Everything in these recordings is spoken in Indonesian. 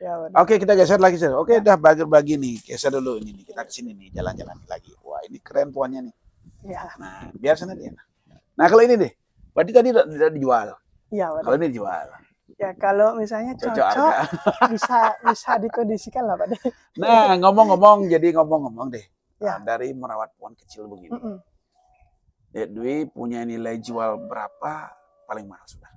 Ya, Pak De. Oke, kita geser lagi, Sir. Oke, udah bagi nih. Geser dulu ini nih. Kita ke sini nih, jalan-jalan lagi. Wah, ini keren pohonnya nih. Ya, Nah, biar sana dia. Nah, kalau ini deh. Berarti tadi udah dijual. iya, Pak De. Kalau ini dijual. Ya, kalau misalnya Cocok cocok, harga. bisa dikondisikan lah, Pak De. Nah, ngomong-ngomong deh. Ya. Dari merawat pohon kecil begini. Mm-mm. Dek Dwi punya nilai jual berapa paling mahal sudah?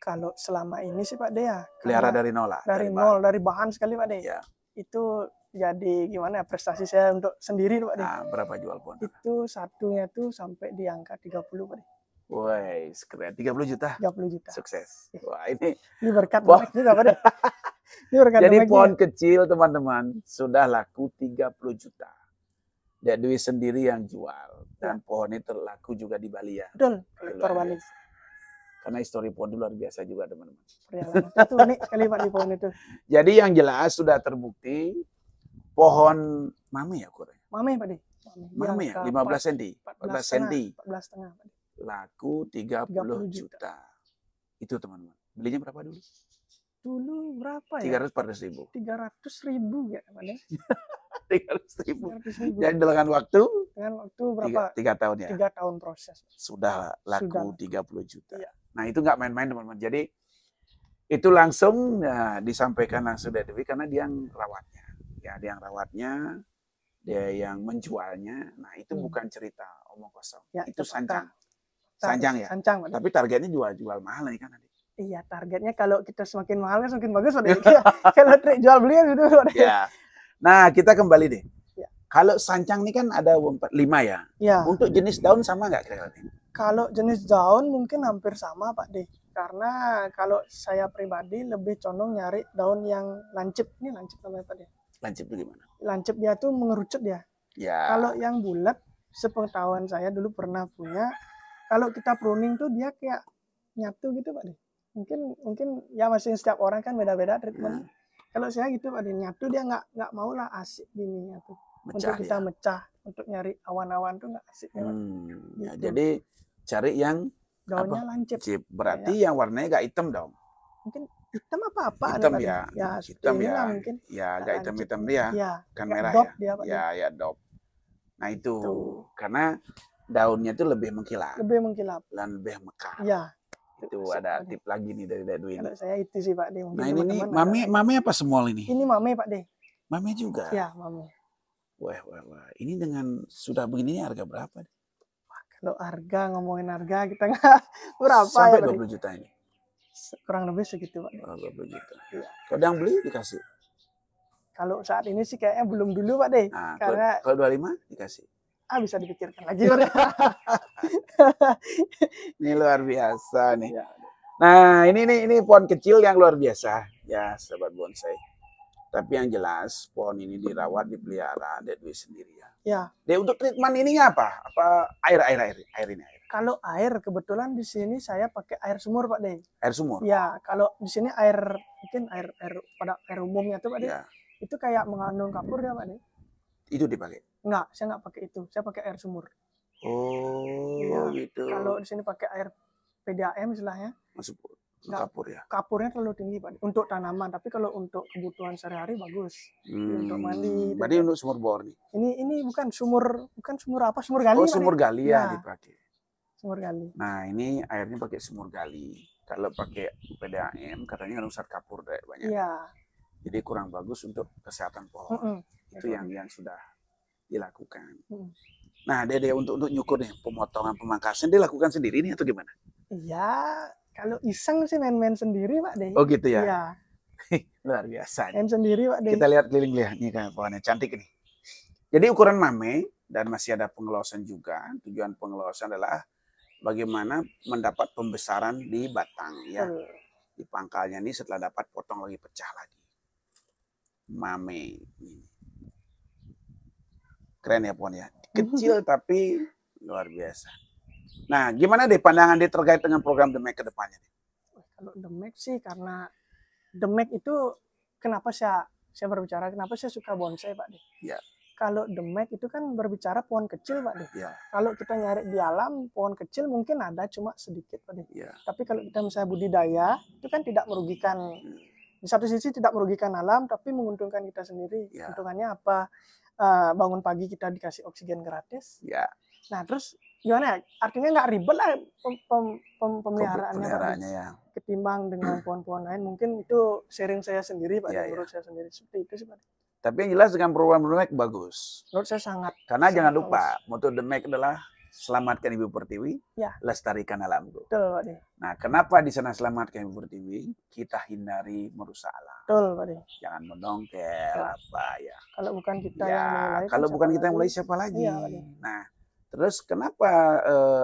Kalau selama ini sih Pak De ya, Pelihara karena dari nol lah. dari nol, dari bahan sekali Pak De. Ya. Itu jadi gimana ya, prestasi saya untuk sendiri Pak De. Nah, berapa jual pohon? Itu satunya tuh sampai di angka 30 Pak De. Woi, keren. 30 juta? 30 juta. Sukses. Wah, ini berkat Demek juga Pak De. Ini berkat jadi Demek pohon juga. kecil teman-teman sudah laku 30 juta. Dek Dwi sendiri yang jual. Dan pohon ini terlaku juga di Bali ya. Betul, kolektor Bali. Karena histori pohon itu luar biasa juga teman-teman. Itu unik sekali Pak di pohon itu. Jadi yang jelas sudah terbukti pohon mame ya kurang. Mame Pak De. Mame ya, 15 cm, 14 cm. 14,5 Pak De. Laku 30 juta. Itu teman-teman. Belinya berapa dulu? Dulu berapa ya? 300-400 ribu. 300 ribu ya Pak De. 300 ribu. 300 ribu. Jadi dengan waktu? Dengan waktu berapa? 3 tahun ya? 3 tahun proses. Sudah laku 30 juta. Iya. Nah itu nggak main-main teman-teman. Jadi itu langsung disampaikan langsung dari Dewi karena dia yang rawatnya. Ya, dia yang rawatnya, dia yang menjualnya. Nah itu bukan cerita omong kosong. Ya, itu sancang. Sancang ya? Sancang. Tapi targetnya jual mahal nih kan nanti. Iya, targetnya kalau kita semakin mahal kan semakin bagus Pak De. Kalau jual beli kan gitu Pak De. Ya. Nah, kita kembali deh. Ya. Kalau sancang ini kan ada 5 ya. Ya. Untuk jenis daun sama nggak kira-kira? Kalau jenis daun mungkin hampir sama Pak De. Karena kalau saya pribadi lebih condong nyari daun yang lancip. Ini lancip namanya Pak De. Lancip itu gimana? Lancip dia tuh mengerucut dia. Ya. Kalau yang bulat, sepengetahuan saya dulu pernah punya. Kalau kita pruning tuh dia kayak nyatu gitu Pak De. Mungkin ya masing setiap orang kan beda-beda treatment. Kalau saya gitu Pak De, nyatu dia nggak mau lah asik gini nyatu. Untuk kita mecah, untuk nyari awan-awan tuh nggak asik. Ya, gitu. jadi cari yang daunnya lancip. Berarti yang warnanya nggak hitam dong. Mungkin hitam apa-apa. Hitam ya. Ya, hitam ya. Mungkin. Ya, agak hitam-hitam dia. Ya, kan merah dop ya. Dia, Pak ya dop. Nah itu. Karena daunnya itu lebih mengkilap. Dan lebih mekar. Ya. Itu ada tip lagi nih dari Dek Dwi. Kalau saya itu sih Pak De. Nah ini nih, mame apa semua ini? Ini mame Pak De. Mame juga? Ya, mame. Wah. Ini dengan sudah begini harga berapa? Kalau harga, ngomongin harga kita nggak berapa sampai ya, 20 juta ini? Kurang lebih segitu Pak. 20 juta. Ya. Kalau yang beli dikasih? Kalau saat ini sih kayaknya belum dulu Pak De. Nah, karena kalau 25 dikasih? Bisa dipikirkan lagi Pak De. Ini luar biasa nih. Ya. Nah ini pohon kecil yang luar biasa ya sahabat bonsai. Tapi yang jelas pohon ini dirawat, dipelihara Dek Dwi sendiri ya. Ya. Untuk treatment ininya apa? Apa air ini? Kalau air kebetulan di sini saya pakai air sumur Pak De. Air sumur? Ya, kalau di sini mungkin air umumnya tuh Pak De. Ya. Itu kayak mengandung kapur ya Pak De. Itu dipakai? Enggak, saya nggak pakai itu. Saya pakai air sumur. Oh, ya. Gitu. Kalau di sini pakai air PDAM istilahnya. Masuk kapur ya? Kapurnya terlalu tinggi Pak De. Untuk tanaman, tapi kalau untuk kebutuhan sehari-hari bagus. Untuk mandi. Berarti untuk sumur bor nih? Ini bukan sumur apa? Sumur gali. Oh, sumur gali ya dipakai. Sumur gali. Nah, ini airnya pakai sumur gali. Kalau pakai PDAM katanya rusak kapur deh banyak. Iya. Jadi kurang bagus untuk kesehatan pohon. Itu yang sudah dilakukan. Nah, Dede untuk nyukur nih pemotongan pemangkasan dia lakukan sendiri nih atau gimana? Iya, kalau iseng sih main-main sendiri Pak De. Oh gitu ya? Iya. Luar biasa. Main sendiri Pak De. Kita lihat keliling-lihat nih kan pohonnya cantik ini. Jadi ukuran mame dan masih ada pengelosan juga. Tujuan pengelosan adalah bagaimana mendapat pembesaran di batang ya. Di pangkalnya ini setelah dapat potong lagi pecah lagi. Mame ini. Keren ya pohonnya. Kecil tapi luar biasa. Nah, gimana deh pandangan dia terkait dengan program Demek ke depannya? Kalau Demek sih karena Demek itu kenapa saya berbicara kenapa saya suka bonsai Pak De? Ya. Kalau Demek itu kan berbicara pohon kecil Pak De. Ya. Kalau kita nyari di alam pohon kecil mungkin ada cuma sedikit Pak De. Ya. Tapi kalau kita misalnya budidaya itu kan tidak merugikan Di satu sisi tidak merugikan alam, tapi menguntungkan kita sendiri. Ya. Untungannya apa? Bangun pagi kita dikasih oksigen gratis. Ya. Nah, terus gimana ya? Artinya nggak ribet lah pemeliharaannya, Pak. Ya. Ketimbang dengan pohon-pohon lain. Mungkin itu sharing saya sendiri, Pak. Ya, Menurut saya sendiri seperti itu sih, Pak. Tapi yang jelas dengan program The Make bagus. Menurut saya sangat. Karena sangat jangan lupa, bagus. moto The Make adalah selamatkan Ibu Pertiwi, Ya. lestarikan alamku. Betul, Pak. Nah, kenapa di sana selamatkan Ibu Pertiwi? Kita hindari merusak alam. Betul, Pak. Jangan mendongkel apa ya. Kalau bukan kita Ya, yang memulai, kalau kan bukan siapa kita yang lagi? mulai, siapa lagi? Iya, Pak. Nah, terus kenapa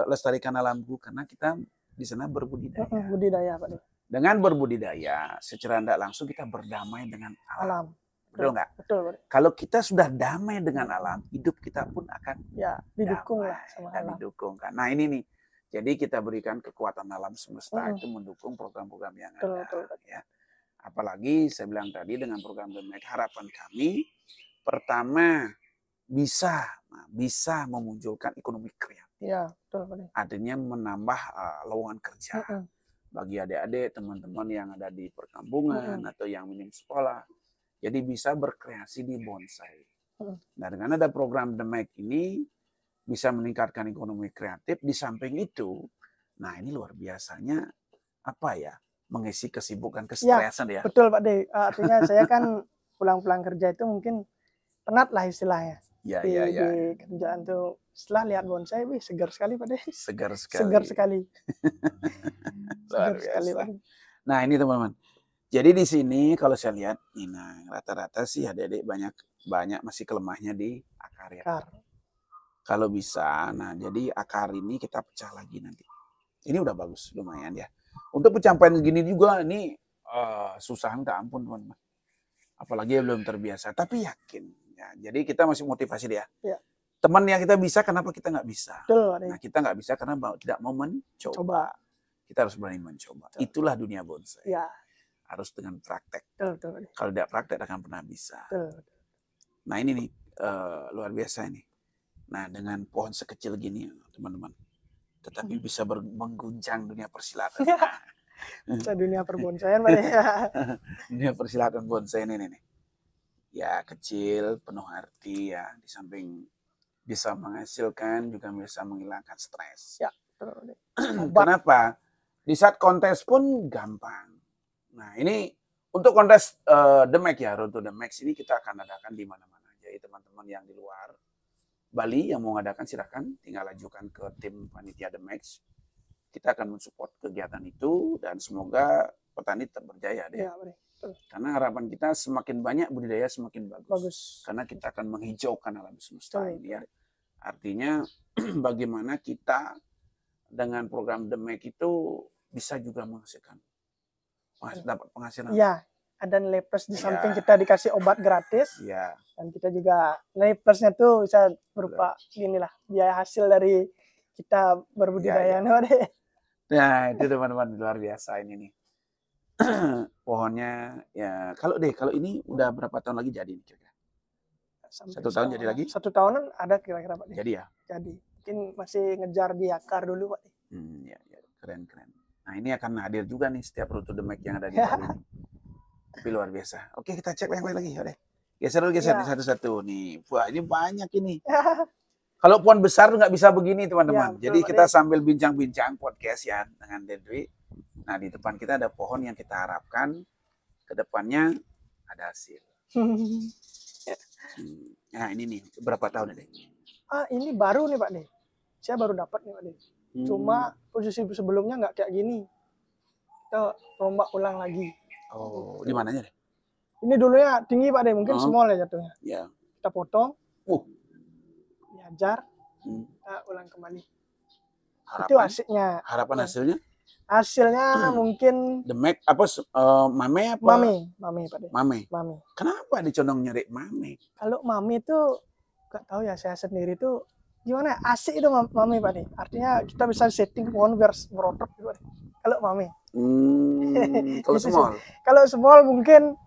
lestarikan alamku? Karena kita di sana berbudidaya. Budidaya, Pak. Dengan berbudidaya, secara tidak langsung kita berdamai dengan alam. Alam. Betul nggak? Betul, Pak. Kalau kita sudah damai dengan alam, hidup kita pun akan Ya, didukung damai lah sama dan alam. didukung kan. Nah, ini nih. Jadi kita berikan kekuatan alam semesta Mm-mm. itu mendukung program-program yang Betul, ada. betul. Ya. Apalagi saya bilang tadi dengan program The Make, harapan kami pertama bisa memunculkan ekonomi kreatif. Ya, betul, Pak. Artinya menambah lowongan kerja Mm-mm. bagi adik-adik, teman-teman yang ada di perkampungan atau yang minim sekolah. Jadi bisa berkreasi di bonsai. Nah, dengan ada program The Make ini bisa meningkatkan ekonomi kreatif. Di samping itu, nah ini luar biasanya apa ya, mengisi kesibukan, kestresan ya. Betul, Pak De. Artinya saya kan pulang-pulang kerja itu mungkin penat lah istilahnya. Ya. Di kerjaan tuh setelah lihat bonsai, wih segar sekali, Pak De. Segar sekali. Segar sekali. Luar Segar sekali, biasa. Pak. Nah, ini teman-teman. Jadi di sini kalau saya lihat, nah rata-rata sih adik-adik banyak masih kelemahnya di akar ya. Akar. Kalau bisa, nah jadi akar ini kita pecah lagi nanti. Ini udah bagus, lumayan ya. Untuk pencapaian gini juga, ini susah minta ampun teman-teman. Apalagi belum terbiasa, tapi yakin. Ya, jadi kita masih motivasi dia. Ya. Teman yang kita bisa, kenapa kita nggak bisa? Betul, Pak De. Nah, kita nggak bisa karena tidak mau mencoba. Coba. Kita harus berani mencoba. Betul. Itulah dunia bonsai. Ya. Harus dengan praktek. Betul, Pak De. Kalau tidak praktek akan pernah bisa. Betul. Nah ini nih luar biasa ini. Nah dengan pohon sekecil gini teman-teman, tetapi bisa mengguncang dunia persilatan. Bisa dunia perbonsaian, Pak De. Dunia persilatan bonsai ini nih. Ya kecil, penuh arti ya. Di samping bisa menghasilkan juga bisa menghilangkan stres. Ya, betul, Pak De. Kenapa? Di saat kontes pun gampang. Nah ini untuk kontes The Make ya, Road to The Max ini kita akan adakan di mana-mana. Jadi teman-teman yang di luar Bali yang mau mengadakan silahkan tinggal ajukan ke tim panitia The Max. Kita akan mensupport kegiatan itu dan semoga petani tetap berjaya deh. Ya, Pak De. Betul. Karena harapan kita semakin banyak budidaya semakin bagus. Bagus. Karena kita akan menghijaukan alam semesta Betul. ini ya. Artinya bagaimana kita dengan program The Make itu bisa juga menghasilkan dapat penghasilan. Iya, ada nilai plus di Ya. samping kita dikasih obat gratis. Iya. Dan kita juga nilai plusnya tuh bisa berupa gini lah, biaya hasil dari kita berbudidaya. Ya. Pak De. Nah, itu teman-teman luar biasa ini nih. Pohonnya ya kalau ini udah berapa tahun lagi jadi nih kira-kira? Sampai 1 tahun jadi lagi? 1 tahunan ada kira-kira, Pak De. Jadi ya? Jadi mungkin masih ngejar di akar dulu, Pak De. Ya, keren. Nah, ini akan hadir juga nih setiap rute The Make yang ada di Bali ini. Tapi luar biasa. Oke, kita cek yang lain lagi. Udah. Geser dulu Ya. satu-satu nih. Wah, ini banyak ini. Kalau pohon besar nggak bisa begini, teman-teman. Ya, betul, jadi Pak kita De. sambil bincang-bincang podcast ya dengan Dendri. Nah, di depan kita ada pohon yang kita harapkan ke depannya ada hasil. Nah, ini nih, berapa tahun ini? Ini baru nih, Pak De. Saya baru dapat nih, Pak De. Cuma posisi sebelumnya nggak kayak gini. Kita rombak ulang lagi. Oh, di mananya deh? Ini dulunya tinggi, Pak De, mungkin small ya jatuhnya. Ya. Kita potong, diajar, Hmm. kita ulang kembali. Itu Harapan, asiknya. harapan hasilnya? Hasilnya mungkin The Make apa mame apa? mame, Pak De. Mame. Mame. Kenapa dicondong nyari mame? Kalau mame itu nggak tahu ya, saya sendiri tuh gimana ya, asik itu mame, Pak De. Artinya kita bisa setting pohon biar merotot gitu, Pak De. Kalau mame. Kalau Gitu sih. small? Kalau small mungkin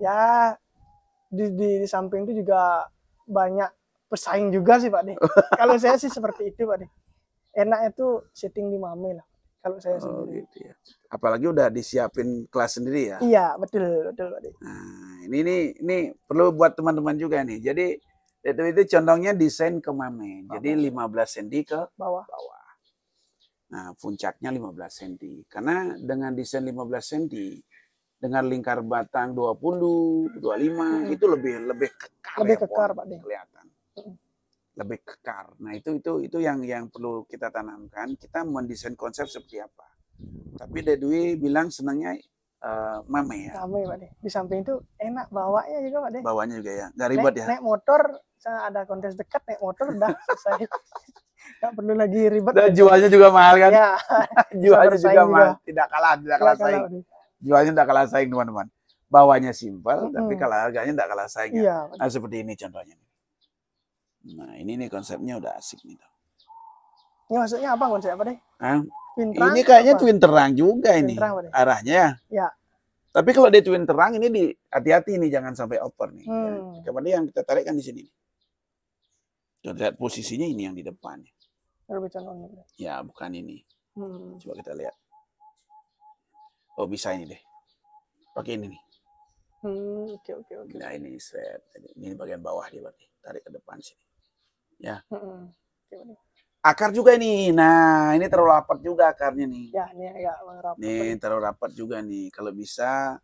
ya di samping itu juga banyak pesaing juga sih, Pak De. Kalau saya sih seperti itu, Pak De. Enaknya tuh setting di mame lah. kalau saya Oh sendiri. gitu ya. Apalagi udah disiapin kelas sendiri ya. Iya, betul Pak De. Nah, ini perlu buat teman-teman juga nih. Jadi itu condongnya desain ke mame. Jadi 15 cm ke Bawah. bawah. Nah, puncaknya 15 cm. Karena dengan desain 15 cm dengan lingkar batang 20, 25 itu lebih kekar Lebih ya, kekar, pohon Pak De. kelihatan. Lebih kekar. Nah, itu yang perlu kita tanamkan. Kita mendesain konsep seperti apa. Tapi Dedwi bilang senangnya mame ya. Mame Pak De. Di samping itu enak bawanya juga Pak De. Bawahnya juga ya. Nggak ribet ya. Naik motor, saya ada kontes dekat naik motor udah selesai. Nggak perlu lagi ribet. Dan jualnya juga mahal kan? Ya. Jualnya juga mahal. Juga. Tidak kalah saing. Jualnya tidak kalah saing teman-teman. Bawahnya simpel, tapi kalau harganya tidak kalah saing. Iya, nah seperti ini contohnya. Nah ini nih konsepnya udah asik nih. Ini maksudnya apa konsep apa deh? Ini kayaknya twin terang juga ini arahnya. Ya. Tapi kalau di twin terang ini hati-hati nih jangan sampai over nih. Kemudian yang kita tarik kan di sini. Coba lihat posisinya ini yang di depan. Ya bukan ini. Coba kita lihat. Oh bisa ini deh. Pakai ini nih. Oke. Nah ini set. Ini bagian bawah dia berarti. Tarik ke depan sini. Ya. Akar juga ini. Nah ini terlalu rapat juga akarnya nih. Ya ini agak rapat. Nih terlalu rapat juga nih. Kalau bisa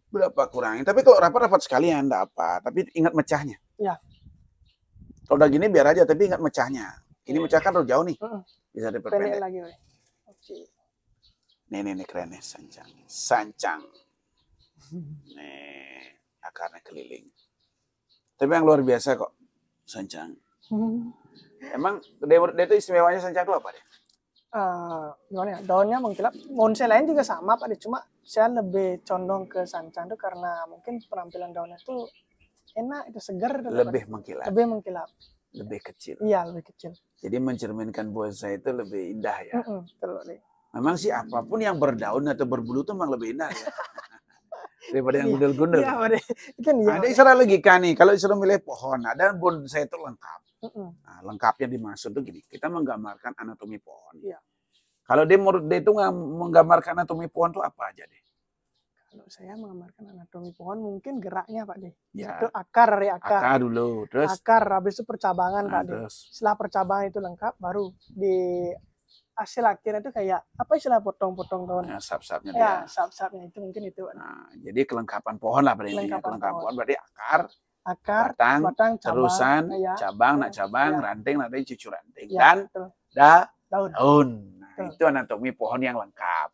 berapa kurangin. Tapi kalau rapat sekalian enggak apa. Tapi ingat mecahnya. Ya. Kalau udah gini biar aja. Tapi ingat mecahnya. Ini mecah kan terlalu jauh nih. Bisa diperpendek. Lagi. Oke. Nih keren nih sancang. Nih akarnya keliling. Tapi yang luar biasa kok sancang. Emang dia itu istimewanya sancang itu apa deh? Gimana ya? Daunnya mengkilap. Bonsai lain juga sama Pak. Cuma saya lebih condong ke sancang itu karena mungkin penampilan daunnya itu enak, itu segar. Lebih mengkilap. Lebih kecil. Iya lebih kecil. Jadi mencerminkan bonsai itu lebih indah ya. Betul. Memang sih apapun yang berdaun atau berbulu itu memang lebih indah ya. Daripada yang gundul-gundul. Iya, kan iya. Ada istilah logika nih, kalau disuruh milih pohon, ada bonsai itu lengkap. Nah, lengkapnya dimaksud tuh gini, kita menggambarkan anatomi pohon. Iya. Kalau dia menurut dia itu menggambarkan anatomi pohon itu apa aja deh? Kalau saya menggambarkan anatomi pohon mungkin geraknya Pak De. Ya. Itu akar. Akar dulu, terus akar, habis itu percabangan Pak De. Terus. Setelah percabangan itu lengkap, baru di hasil akhirnya itu kayak apa istilah potong-potong daun? Ya, sap-sapnya ya, sap-sapnya itu mungkin itu. Nah, jadi kelengkapan pohon lah berarti. Kelengkapan pohon berarti akar, batang, terusan, cabang, ranting, cucu ranting, dan daun. Nah, itu anatomi pohon yang lengkap.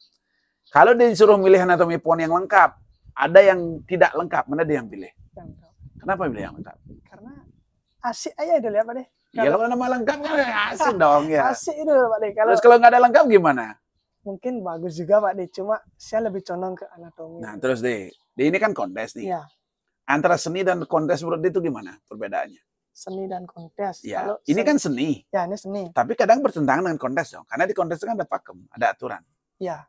Kalau disuruh milih anatomi pohon yang lengkap, ada yang tidak lengkap, mana dia yang pilih? Kenapa pilih yang lengkap? Karena asik aja itu lihat Pak De. Ya kalau nama lengkap kan asik dong ya. Asik itu Pak De. Terus kalau nggak ada lengkap gimana? Mungkin bagus juga Pak De, cuma saya lebih condong ke anatomi. Nah terus deh, ini kan kontes nih. Ya. Antara seni dan kontes menurut dia itu gimana perbedaannya? Seni dan kontes. Ya, kalau ini kan seni. Ya ini seni. Tapi kadang bertentangan dengan kontes dong, karena di kontes itu kan ada pakem, ada aturan. Ya.